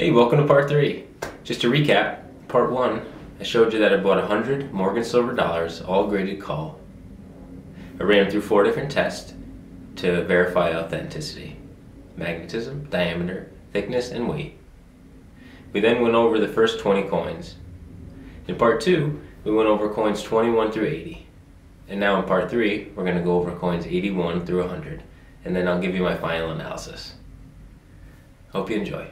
Hey, welcome to part 3. Just to recap, part 1, I showed you that I bought 100 Morgan silver dollars, all graded call. I ran them through 4 different tests to verify authenticity: magnetism, diameter, thickness, and weight. We then went over the first 20 coins. In part 2, we went over coins 21 through 80. And now in part 3, we're going to go over coins 81 through 100. And then I'll give you my final analysis. Hope you enjoy.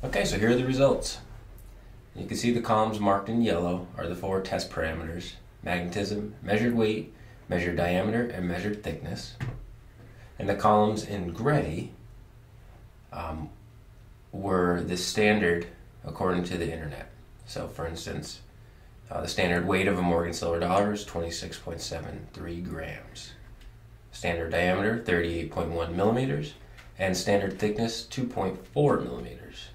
Okay, so here are the results. You can see the columns marked in yellow are the 4 test parameters: magnetism, measured weight, measured diameter, and measured thickness. And the columns in gray were the standard according to the internet. So for instance, the standard weight of a Morgan silver dollar is 26.73 grams. Standard diameter, 38.1 millimeters. And standard thickness, 2.4 millimeters.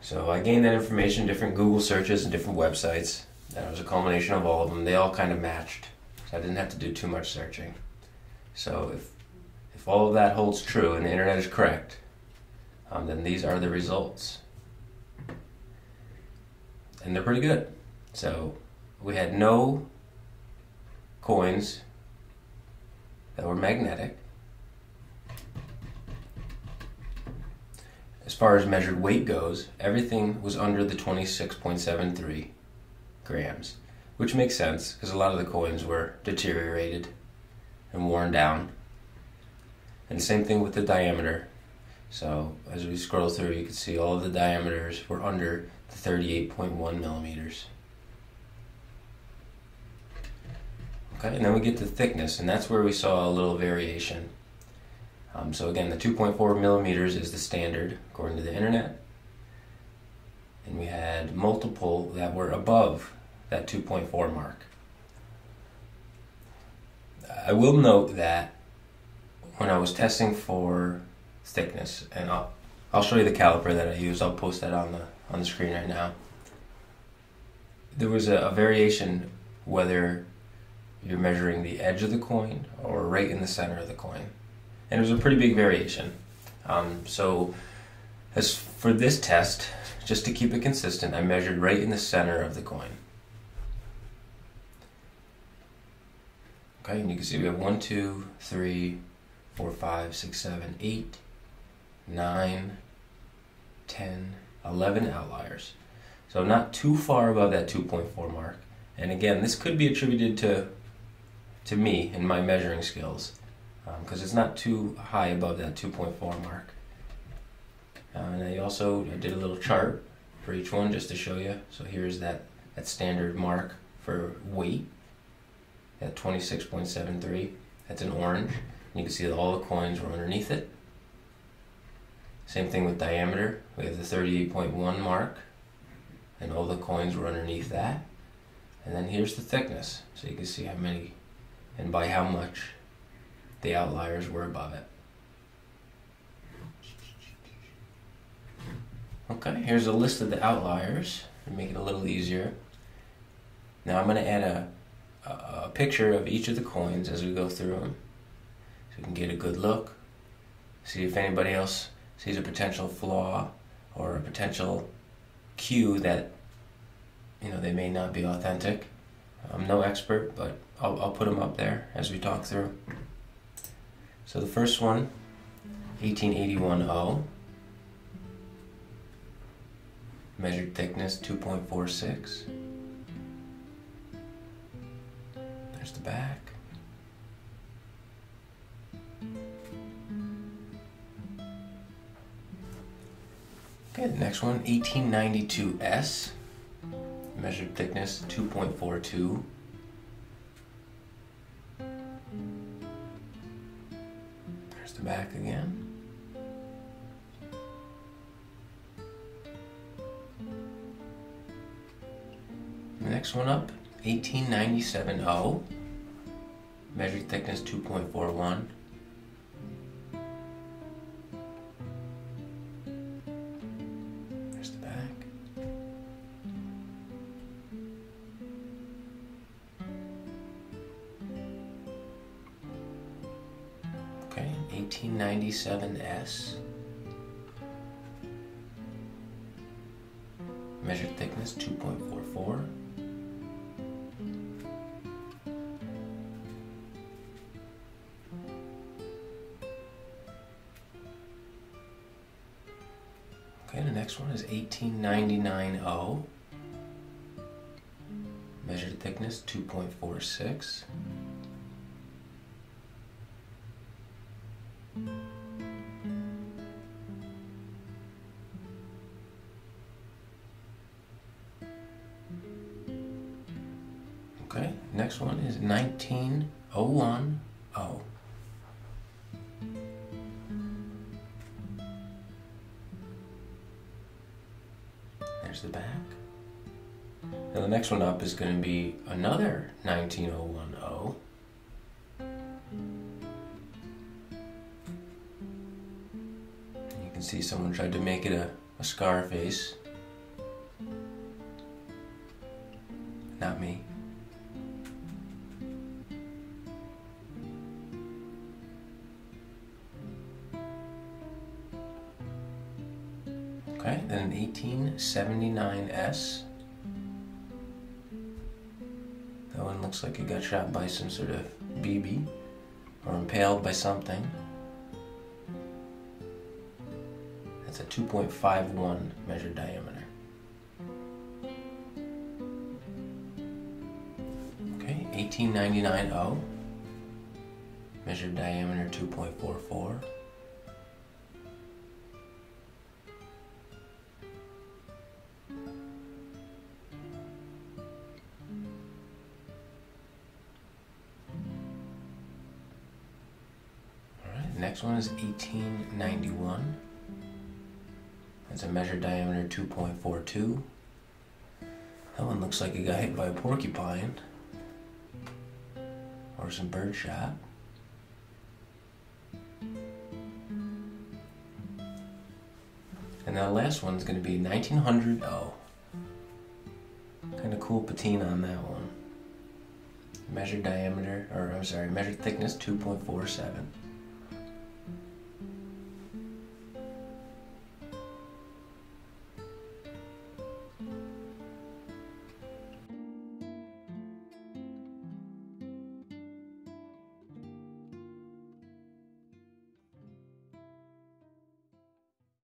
So I gained that information, different Google searches and different websites. That was a culmination of all of them. They all kind of matched, so I didn't have to do too much searching. So if all of that holds true and the internet is correct, then these are the results. And they're pretty good. So we had no coins that were magnetic. As far as measured weight goes, everything was under the 26.73 grams, which makes sense because a lot of the coins were deteriorated and worn down. And the same thing with the diameter. So as we scroll through, you can see all of the diameters were under the 38.1 millimeters. Okay, and then we get to thickness, and that's where we saw a little variation. So again, the 2.4 millimeters is the standard according to the internet. And we had multiple that were above that 2.4 mark. I will note that when I was testing for thickness, and I'll show you the caliper that I used. I'll post that on the screen right now. There was a variation whether you're measuring the edge of the coin or right in the center of the coin. And it was a pretty big variation. So as for this test, just to keep it consistent, I measured right in the center of the coin. Okay, and you can see we have 1, 2, 3, 4, 5, 6, 7, 8, 9, 10, 11 outliers. So not too far above that 2.4 mark. And again, this could be attributed to me and my measuring skills, because it's not too high above that 2.4 mark. And I did a little chart for each one just to show you. So here's that standard mark for weight at 26.73. That's in orange. You can see that all the coins were underneath it. Same thing with diameter. We have the 38.1 mark, and all the coins were underneath that. And then here's the thickness, so you can see how many and by how much the outliers were above it. Okay, here's a list of the outliers to make it a little easier. Now I'm going to add a picture of each of the coins as we go through them, so we can get a good look, see if anybody else sees a potential flaw or a potential cue that they may not be authentic. I'm no expert, but I'll put them up there as we talk through. So the first one, 1881O, measured thickness 2.46. There's the back. Okay, the next one, 1892S, measured thickness 2.42. There's the back again. The next one up, 1897O, measured thickness 2.41. There's the back. Okay, 1897S, measured thickness 2.44. Okay, the next one is 1899O, measured thickness 2.46. Next one is 19010. There's the back. Now the next one up is going to be another 19010. You can see someone tried to make it a scar face. Not me. Okay, then an 1879S. That one looks like it got shot by some sort of BB or impaled by something. That's a 2.51 measured diameter. Okay, 1899O. Measured diameter 2.44. Next one is 1891. That's a measured diameter 2.42. That one looks like it got hit by a porcupine or some bird shot. And the last one's going to be 1900O. Kind of cool patina on that one. Measured diameter, or I'm sorry, measured thickness 2.47.